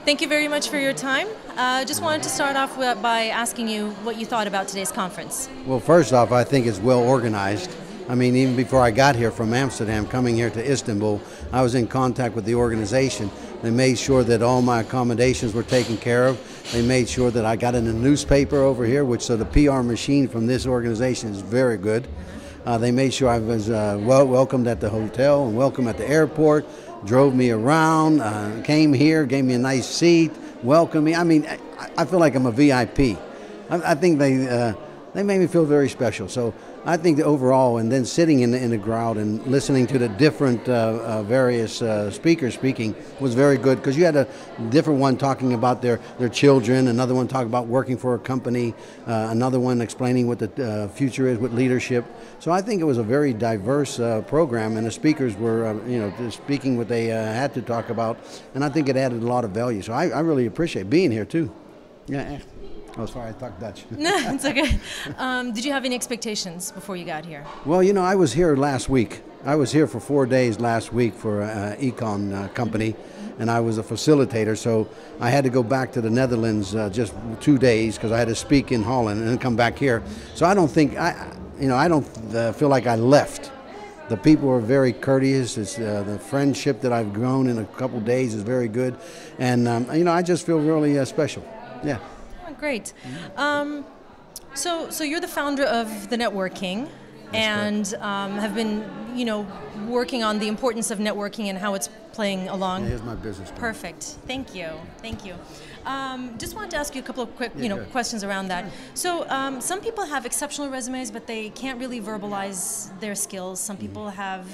Thank you very much for your time. Just wanted to start off by asking you what you thought about today's conference. Well, first off, I think it's well organized. I mean, even before I got here from Amsterdam, coming here to Istanbul, I was in contact with the organization. They made sure that all my accommodations were taken care of. They made sure that I got in a newspaper over here, so the PR machine from this organization is very good. They made sure I was welcomed at the hotel and welcomed at the airport, drove me around, came here, gave me a nice seat, welcomed me. I mean, I feel like I'm a VIP. I think they made me feel very special. So I think that overall, and then sitting in the crowd and listening to the different various speakers speaking was very good, because you had a different one talking about their children, another one talking about working for a company, another one explaining what the future is with leadership. So I think it was a very diverse program, and the speakers were speaking what they had to talk about, and I think it added a lot of value. So I really appreciate being here too. Yeah. Oh, sorry, I talk Dutch. No, it's okay. Did you have any expectations before you got here? Well, I was here last week. I was here for 4 days last week for an econ company, and I was a facilitator, so I had to go back to the Netherlands just 2 days because I had to speak in Holland and then come back here. So I don't think, I don't feel like I left. The people are very courteous. It's, the friendship that I've grown in a couple days is very good, and I just feel really special. Yeah. Great. So you're the founder of the Networking, and have been, working on the importance of networking and how it's playing along. Yeah, here's my business plan. Perfect. Thank you. Thank you. Just wanted to ask you a couple of quick, questions around that. So some people have exceptional resumes, but they can't really verbalize their skills. Some people have,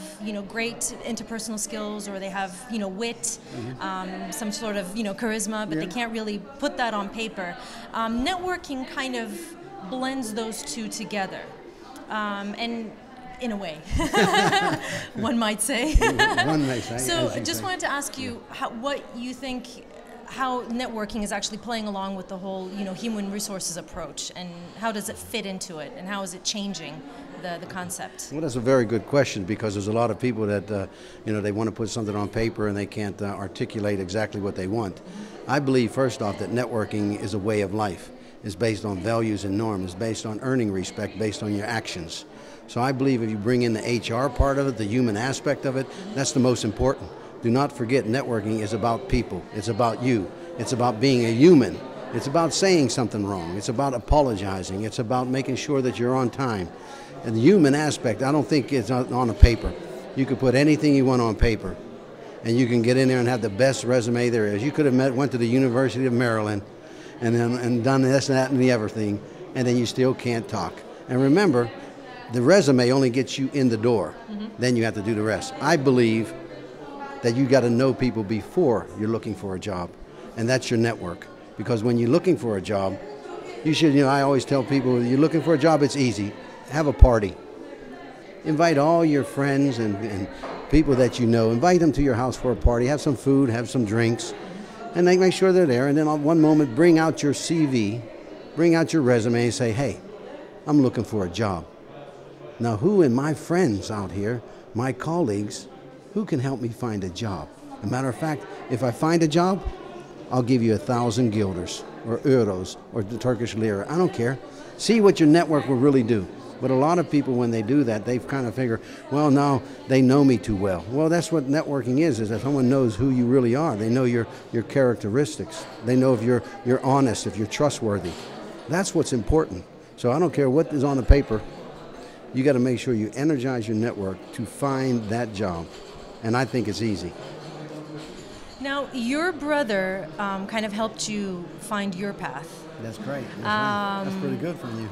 great interpersonal skills, or they have, wit, some sort of, charisma, but they can't really put that on paper. Networking kind of blends those two together, and in a way, one might say. One might say. So just wanted to ask you what you think, how networking is actually playing along with the whole, human resources approach, and how does it fit into it, and how is it changing the concept? Well, that's a very good question, because there's a lot of people that, they want to put something on paper and they can't articulate exactly what they want. I believe, first off, that networking is a way of life. It's based on values and norms. It's based on earning respect, based on your actions. So I believe if you bring in the HR part of it, the human aspect of it, that's the most important. Do not forget, networking is about people. It's about you. It's about being a human. It's about saying something wrong. It's about apologizing. It's about making sure that you're on time. And the human aspect, I don't think it's on a paper. You could put anything you want on paper, and you can get in there and have the best resume there is. You could have went to the University of Maryland and done this, that, and the other thing, and then you still can't talk. And remember, the resume only gets you in the door. Then you have to do the rest. I believe that you got to know people before you're looking for a job, and that's your network. Because when you're looking for a job, you should, I always tell people, you're looking for a job, it's easy. Have a party. Invite all your friends and people that you know. Invite them to your house for a party. Have some food, have some drinks, and they make sure they're there. And then on one moment, bring out your CV, bring out your resume, and say, hey, I'm looking for a job. Now, who in my friends out here, my colleagues, who can help me find a job? As a matter of fact, if I find a job, I'll give you 1,000 guilders or euros or the Turkish lira. I don't care. See what your network will really do. But a lot of people, when they do that, they kind of figure, well, now they know me too well. Well, that's what networking is that someone knows who you really are. They know your characteristics. They know if you're honest, if you're trustworthy. That's what's important. So I don't care what is on the paper. You got to make sure you energize your network to find that job. And I think it's easy. Now, your brother kind of helped you find your path. That's great. That's pretty good from you.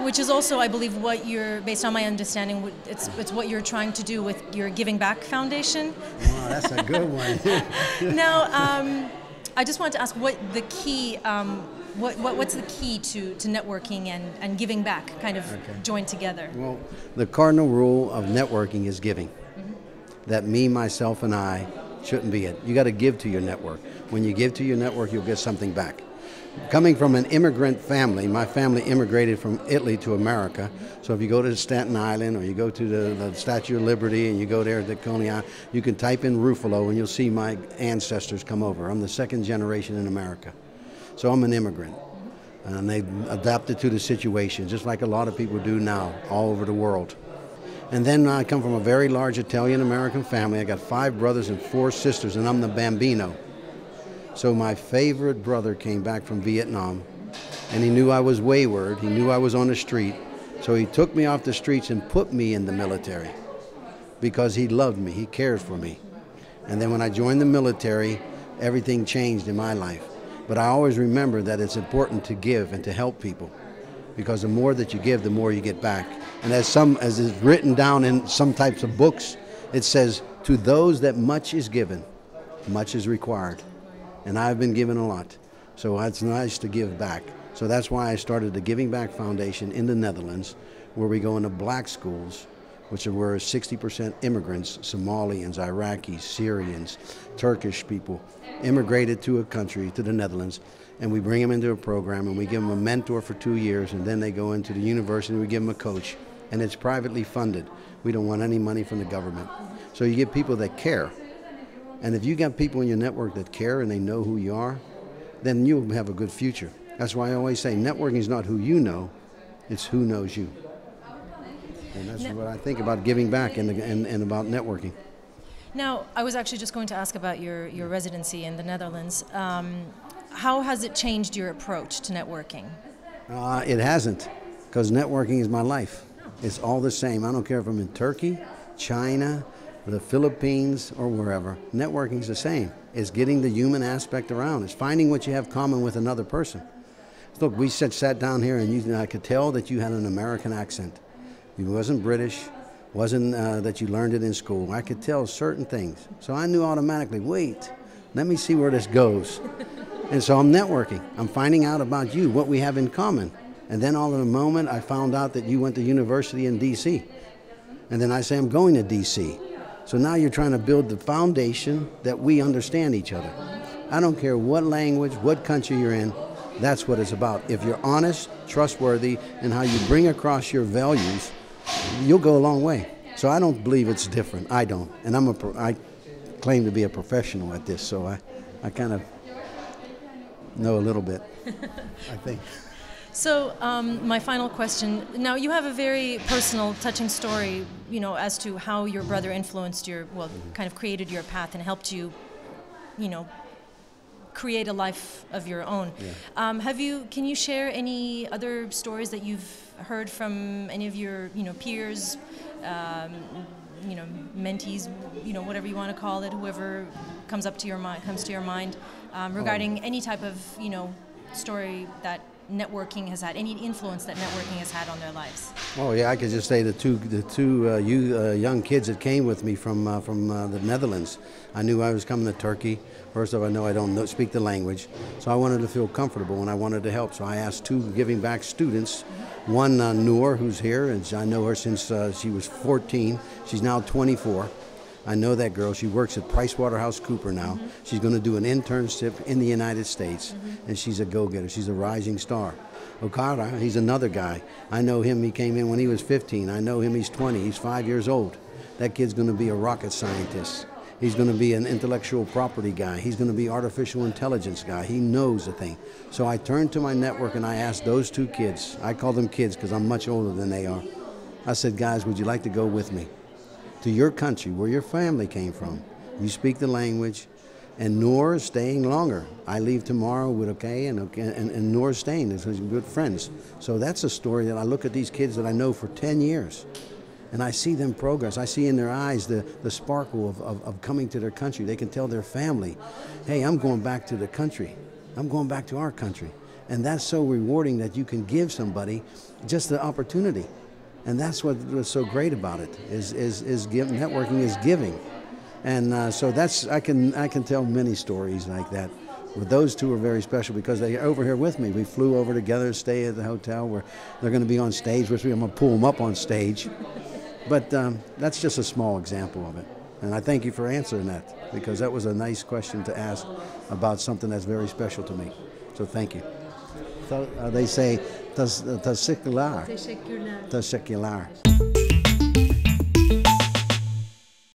Which is also, I believe, what you're, based on my understanding, it's what you're trying to do with your Giving Back Foundation. Wow, that's a good one. Now, I just wanted to ask what the key, what's the key to networking and giving back kind of joined together? Well, the cardinal rule of networking is giving. That me, myself, and I shouldn't be it. You got to give to your network. When you give to your network, you'll get something back. Coming from an immigrant family, my family immigrated from Italy to America. So if you go to Staten Island or you go to the Statue of Liberty and you go there to Coney Island, you can type in Ruffolo and you'll see my ancestors come over. I'm the second generation in America. So I'm an immigrant. And they adapted to the situation, just like a lot of people do now, all over the world. And then I come from a very large Italian-American family. I got 5 brothers and 4 sisters, and I'm the bambino. So my favorite brother came back from Vietnam, and he knew I was wayward. He knew I was on the street. So he took me off the streets and put me in the military because he loved me. He cared for me. And then when I joined the military, everything changed in my life. But I always remember that it's important to give and to help people, because the more that you give, the more you get back. And as is written down in some types of books, it says, to those that much is given, much is required. And I've been given a lot. So it's nice to give back. So that's why I started the Giving Back Foundation in the Netherlands, where we go into black schools, which were 60% immigrants, Somalians, Iraqis, Syrians, Turkish people, immigrated to a country, to the Netherlands, and we bring them into a program and we give them a mentor for 2 years, and then they go into the university and we give them a coach, and it's privately funded. We don't want any money from the government. So you get people that care. And if you got people in your network that care and they know who you are, then you'll have a good future. That's why I always say networking is not who you know, it's who knows you. And that's what I think about giving back and about networking. Now, I was actually just going to ask about your residency in the Netherlands. How has it changed your approach to networking? It hasn't, because networking is my life. It's all the same. I don't care if I'm in Turkey, China, the Philippines, or wherever. Networking is the same. It's getting the human aspect around. It's finding what you have common with another person. Look, we sat down here and I could tell that you had an American accent. You wasn't British, wasn't that you learned it in school. I could tell certain things. So I knew automatically, wait, let me see where this goes. And so I'm networking. I'm finding out about you, what we have in common. And then all in a moment, I found out that you went to university in D.C. And then I say, I'm going to D.C. So now you're trying to build the foundation that we understand each other. I don't care what language, what country you're in, that's what it's about. If you're honest, trustworthy, and how you bring across your values, you'll go a long way. So I don't believe it's different. I don't. And I claim to be a professional at this, so I kind of know a little bit, I think. So my final question, now you have a very personal, touching story, as to how your brother influenced kind of created your path and helped you, create a life of your own. Yeah. Can you share any other stories that you've heard from any of your, peers, mentees, whatever you want to call it, whoever comes to your mind, regarding any type of, story that networking has had, any influence that networking has had on their lives? Oh yeah, I could just say the two young kids that came with me from the Netherlands. I knew I was coming to Turkey. First of all, I know I don't speak the language, so I wanted to feel comfortable and I wanted to help. So I asked 2 Giving Back students, one Noor, who's here, and I know her since she was 14. She's now 24. I know that girl. She works at PricewaterhouseCoopers now. Mm-hmm. She's going to do an internship in the United States, mm-hmm. and she's a go-getter. She's a rising star. Okara, he's another guy. I know him. He came in when he was 15. I know him. He's 20. He's 5 years old. That kid's going to be a rocket scientist. He's going to be an intellectual property guy. He's going to be artificial intelligence guy. He knows the thing. So I turned to my network and I asked those 2 kids. I call them kids because I'm much older than they are. I said, guys, would you like to go with me to your country, where your family came from? You speak the language, and Noor is staying longer. I leave tomorrow with and Noor is staying. They're good friends. So that's a story that I look at these kids that I know for 10 years, and I see them progress. I see in their eyes the sparkle of coming to their country. They can tell their family, hey, I'm going back to the country. I'm going back to our country. And that's so rewarding that you can give somebody just the opportunity. And that's what's so great about it, is networking is giving. And so I can tell many stories like that. But those 2 are very special because they're over here with me. We flew over together, stay at the hotel where they're going to be on stage with me. I'm going to pull them up on stage. But that's just a small example of it. And I thank you for answering that, because that was a nice question to ask about something that's very special to me. So thank you. They say teşekkürler. Teşekkürler. Teşekkürler.